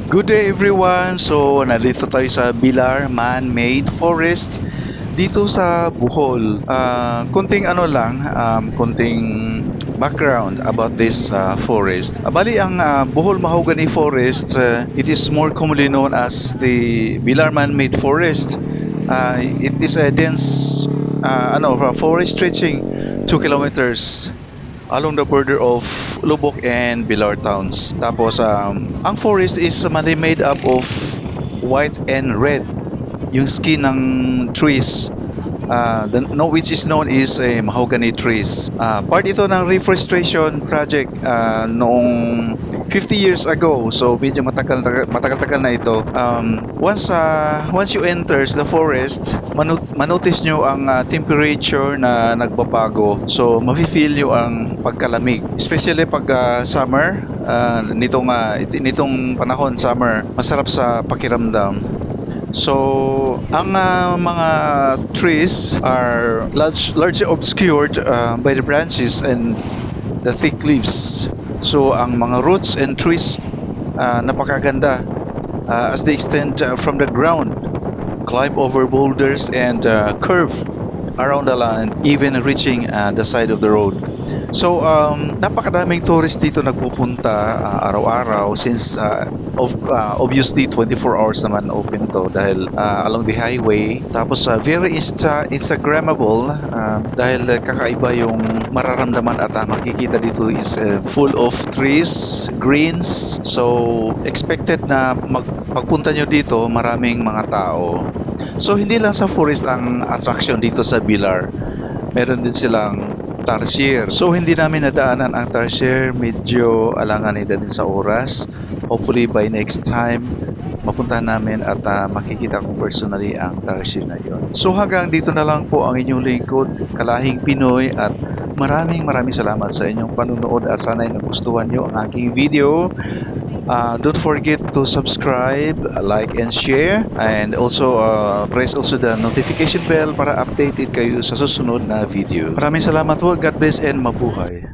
Good day everyone! So, nandito tayo sa Bilar Man-Made Forest dito sa Bohol. Kunting ano lang, kunting background about this forest. Bali, ang Bohol Mahogany Forest, it is more commonly known as the Bilar Man-Made Forest. It is a dense forest stretching 2 kilometers along the border of Lubok and Bilar towns. Tapos, ang forest is mainly made up of white and red, yung skin ng trees, which is known as mahogany trees. Part ito ng reforestation project noong 50 years ago. So medyo matagal na ito. Once you enters the forest, manotice nyo ang temperature na nagbabago. So mafe-feel nyo ang pagkalamig. Especially pag summer, nitong panahon summer, masarap sa pakiramdam. So, ang mga trees are largely obscured by the branches and the thick leaves. So, ang mga roots and trees napakaganda as they extend from the ground, climb over boulders and curve around the land, even reaching the side of the road. So, napakadaming tourist dito nagpupunta araw-araw since obviously 24 hours naman open to dahil along the highway. Tapos very Instagrammable dahil kakaiba yung mararamdaman at makikita dito is full of trees, greens. So, expected na pagpunta nyo dito, maraming mga tao. So, hindi lang sa forest ang attraction dito sa Bilar. Meron din silang tarsier. So, hindi namin nadaanan ang tarsier. Medyo alanganin din sa oras. Hopefully, by next time, mapuntahan namin at makikita ko personally ang tarsier na yon. So, hanggang dito na lang po ang inyong lingkod, Kalahing Pinoy, at maraming salamat sa inyong panunood at sana'y nagustuhan nyo ang aking video. Don't forget to subscribe, like, and share, and also press also the notification bell para updated kayo sa susunod na video. Maraming salamat po. God bless and mabuhay.